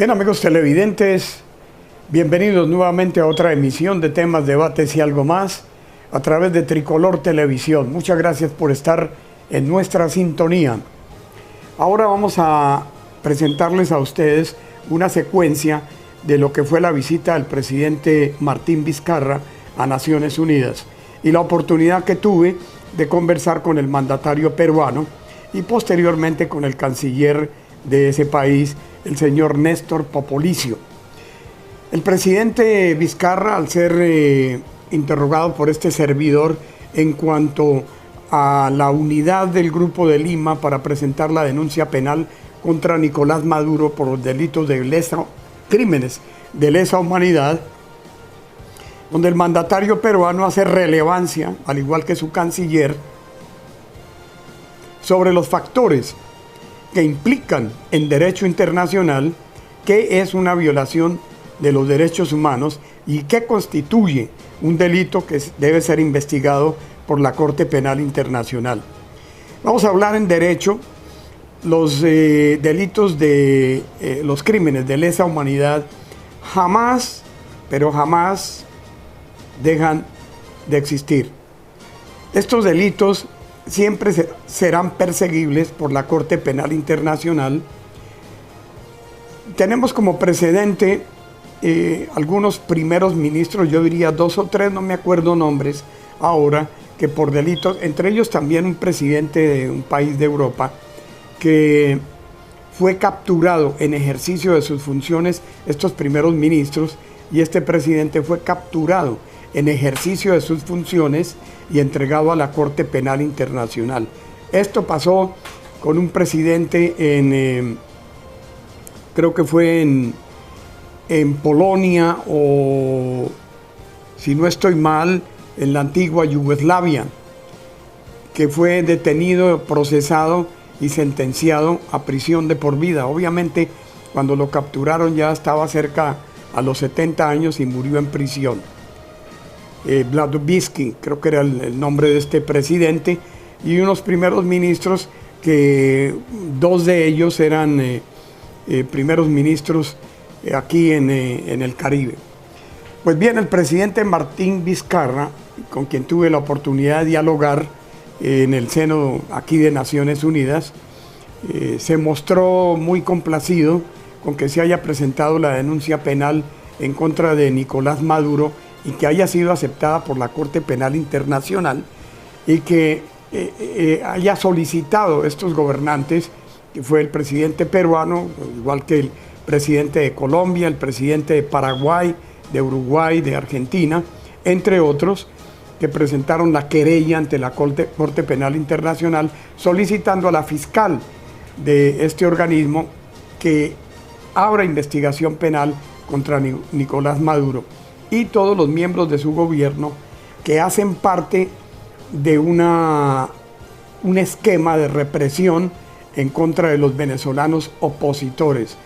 Bien, amigos televidentes, bienvenidos nuevamente a otra emisión de temas, debates y algo más a través de Tricolor Televisión. Muchas gracias por estar en nuestra sintonía. Ahora vamos a presentarles a ustedes una secuencia de lo que fue la visita del presidente Martín Vizcarra a Naciones Unidas y la oportunidad que tuve de conversar con el mandatario peruano y posteriormente con el canciller de ese país, el señor Néstor Popolizio. El presidente Vizcarra, al ser interrogado por este servidor en cuanto a la unidad del Grupo de Lima para presentar la denuncia penal contra Nicolás Maduro por los delitos de crímenes de lesa humanidad, donde el mandatario peruano hace relevancia, al igual que su canciller, sobre los factores que implican en derecho internacional qué es una violación de los derechos humanos y qué constituye un delito que debe ser investigado por la Corte Penal Internacional. Vamos a hablar en derecho los delitos de los crímenes de lesa humanidad jamás, pero jamás dejan de existir. Estos delitos siempre serán perseguibles por la Corte Penal Internacional. Tenemos como precedente algunos primeros ministros, yo diría 2 o 3, no me acuerdo nombres ahora, que por delitos, entre ellos también un presidente de un país de Europa, que fue capturado en ejercicio de sus funciones, estos primeros ministros, y este presidente fue capturado en ejercicio de sus funciones y entregado a la Corte Penal Internacional. Esto pasó con un presidente creo que fue en Polonia, o si no estoy mal, en la antigua Yugoslavia, que fue detenido, procesado y sentenciado a prisión de por vida. Obviamente, cuando lo capturaron ya estaba cerca a los 70 años y murió en prisión. Vladovitsky, creo que era el nombre de este presidente, y unos primeros ministros que 2 de ellos eran primeros ministros aquí en el Caribe. Pues bien, el presidente Martín Vizcarra, con quien tuve la oportunidad de dialogar en el seno aquí de Naciones Unidas, se mostró muy complacido con que se haya presentado la denuncia penal en contra de Nicolás Maduro y que haya sido aceptada por la Corte Penal Internacional, y que haya solicitado estos gobernantes, que fue el presidente peruano, igual que el presidente de Colombia, el presidente de Paraguay, de Uruguay, de Argentina, entre otros, que presentaron la querella ante la Corte Penal Internacional solicitando a la fiscal de este organismo que abra investigación penal contra Nicolás Maduro y todos los miembros de su gobierno que hacen parte de un esquema de represión en contra de los venezolanos opositores,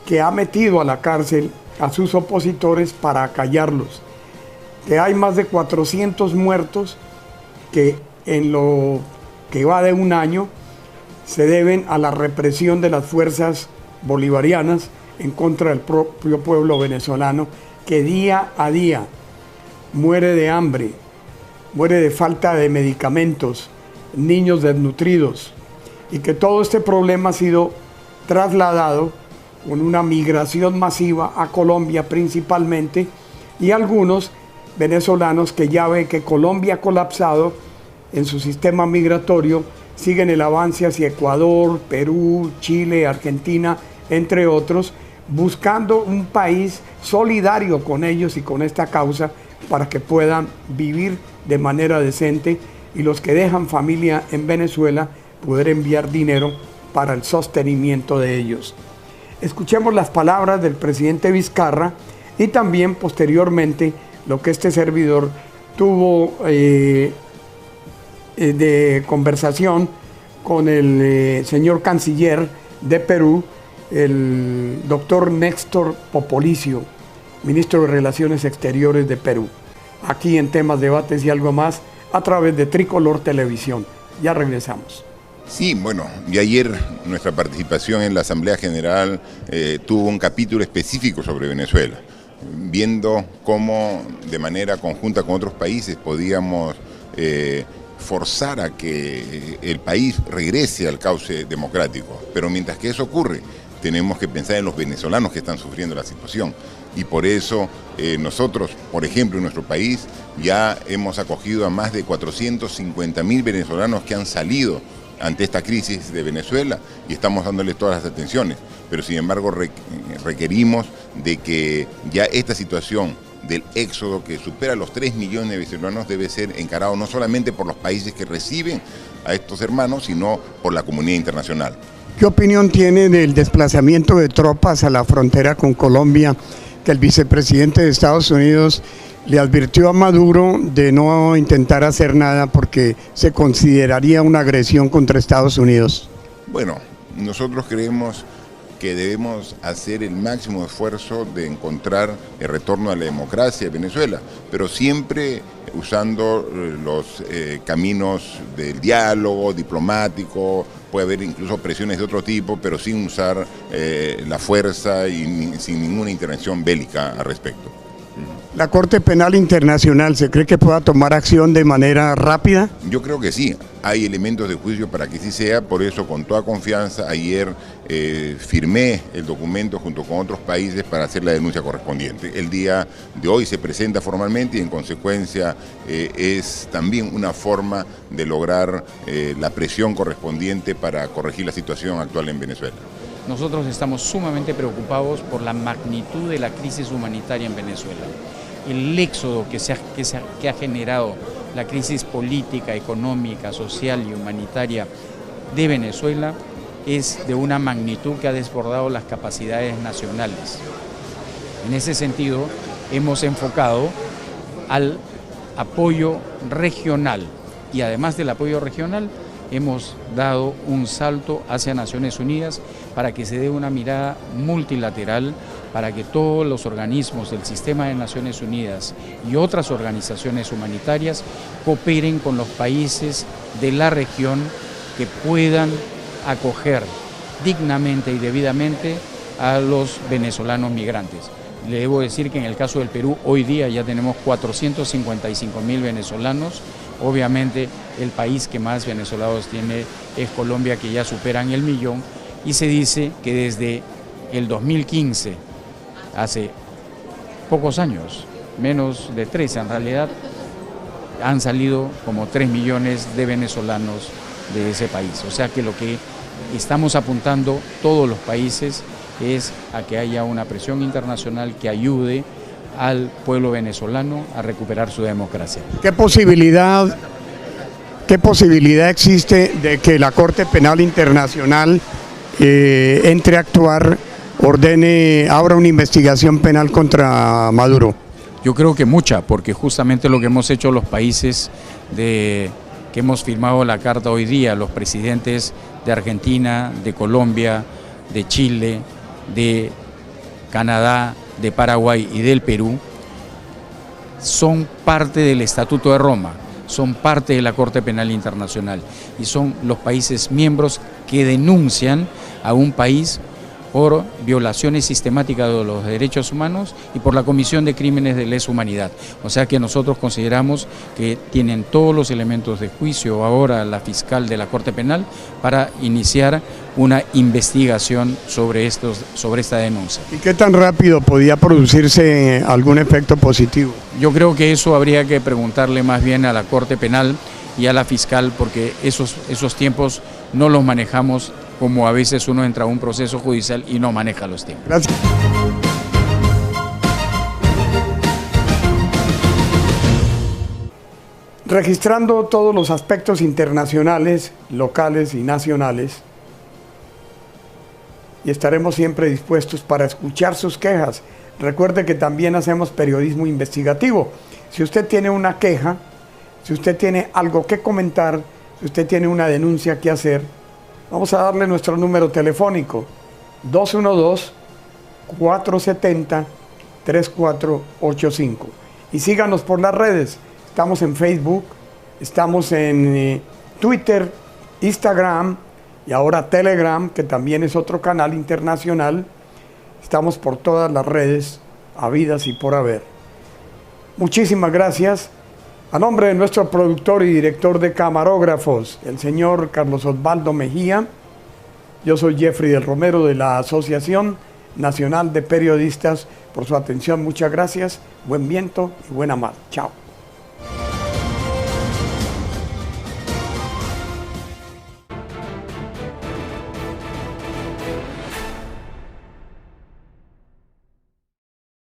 que ha metido a la cárcel a sus opositores para acallarlos, que hay más de 400 muertos que en lo que va de un año se deben a la represión de las fuerzas bolivarianas en contra del propio pueblo venezolano, que día a día muere de hambre, muere de falta de medicamentos, niños desnutridos, y que todo este problema ha sido trasladado con una migración masiva a Colombia principalmente, y algunos venezolanos que ya ven que Colombia ha colapsado en su sistema migratorio, siguen el avance hacia Ecuador, Perú, Chile, Argentina, entre otros, buscando un país solidario con ellos y con esta causa para que puedan vivir de manera decente, y los que dejan familia en Venezuela poder enviar dinero para el sostenimiento de ellos. Escuchemos las palabras del presidente Vizcarra y también posteriormente lo que este servidor tuvo de conversación con el señor canciller de Perú, el doctor Néstor Popolizio, ministro de Relaciones Exteriores de Perú, aquí en temas, debates y algo más a través de Tricolor Televisión. Ya regresamos. Sí, bueno, y ayer nuestra participación en la Asamblea General tuvo un capítulo específico sobre Venezuela, viendo cómo de manera conjunta con otros países podíamos forzar a que el país regrese al cauce democrático. Pero mientras que eso ocurre, tenemos que pensar en los venezolanos que están sufriendo la situación. Y por eso nosotros, por ejemplo, en nuestro país ya hemos acogido a más de 450.000 venezolanos que han salido ante esta crisis de Venezuela y estamos dándoles todas las atenciones. Pero sin embargo requerimos de que ya esta situación del éxodo que supera los 3 millones de venezolanos debe ser encarado no solamente por los países que reciben a estos hermanos, sino por la comunidad internacional. ¿Qué opinión tiene del desplazamiento de tropas a la frontera con Colombia, que el vicepresidente de Estados Unidos le advirtió a Maduro de no intentar hacer nada porque se consideraría una agresión contra Estados Unidos? Bueno, nosotros creemos que debemos hacer el máximo esfuerzo de encontrar el retorno a la democracia en Venezuela, pero siempre usando los caminos del diálogo diplomático. Puede haber incluso presiones de otro tipo, pero sin usar la fuerza y sin ninguna intervención bélica al respecto. ¿La Corte Penal Internacional se cree que pueda tomar acción de manera rápida? Yo creo que sí, hay elementos de juicio para que sí sea, por eso con toda confianza ayer firmé el documento junto con otros países para hacer la denuncia correspondiente. El día de hoy se presenta formalmente y en consecuencia es también una forma de lograr la presión correspondiente para corregir la situación actual en Venezuela. Nosotros estamos sumamente preocupados por la magnitud de la crisis humanitaria en Venezuela. El éxodo que ha generado la crisis política, económica, social y humanitaria de Venezuela es de una magnitud que ha desbordado las capacidades nacionales. En ese sentido, hemos enfocado al apoyo regional y además del apoyo regional, hemos dado un salto hacia Naciones Unidas para que se dé una mirada multilateral, para que todos los organismos del sistema de Naciones Unidas y otras organizaciones humanitarias cooperen con los países de la región que puedan acoger dignamente y debidamente a los venezolanos migrantes. Le debo decir que en el caso del Perú, hoy día ya tenemos 455.000 venezolanos. Obviamente el país que más venezolanos tiene es Colombia, que ya superan el 1.000.000, y se dice que desde el 2015, hace pocos años, menos de 3 en realidad, han salido como 3 millones de venezolanos de ese país. O sea que lo que estamos apuntando todos los países es a que haya una presión internacional que ayude al pueblo venezolano a recuperar su democracia. ¿Qué posibilidad existe de que la Corte Penal Internacional entre a actuar, abra una investigación penal contra Maduro? Yo creo que mucha, porque justamente lo que hemos hecho los países que hemos firmado la carta hoy día, los presidentes de Argentina, de Colombia, de Chile, de Canadá, de Paraguay y del Perú, son parte del Estatuto de Roma, son parte de la Corte Penal Internacional y son los países miembros que denuncian a un país por violaciones sistemáticas de los derechos humanos y por la comisión de crímenes de lesa humanidad. O sea que nosotros consideramos que tienen todos los elementos de juicio ahora la fiscal de la Corte Penal para iniciar una investigación sobre esta denuncia. ¿Y qué tan rápido podía producirse algún efecto positivo? Yo creo que eso habría que preguntarle más bien a la Corte Penal y a la fiscal, porque esos tiempos no los manejamos, como a veces uno entra a un proceso judicial y no maneja los tiempos. Gracias. Registrando todos los aspectos internacionales, locales y nacionales, y estaremos siempre dispuestos para escuchar sus quejas. Recuerde que también hacemos periodismo investigativo. Si usted tiene una queja, si usted tiene algo que comentar, si usted tiene una denuncia que hacer, vamos a darle nuestro número telefónico, 212-470-3485. Y síganos por las redes. Estamos en Facebook, estamos en Twitter Instagram y ahora Telegram, que también es otro canal internacional. Estamos por todas las redes habidas y por haber. Muchísimas gracias. A nombre de nuestro productor y director de camarógrafos, el señor Carlos Osvaldo Mejía, yo soy Jeffrey del Romero de la Asociación Nacional de Periodistas. Por su atención, muchas gracias, buen viento y buena mar. Chao.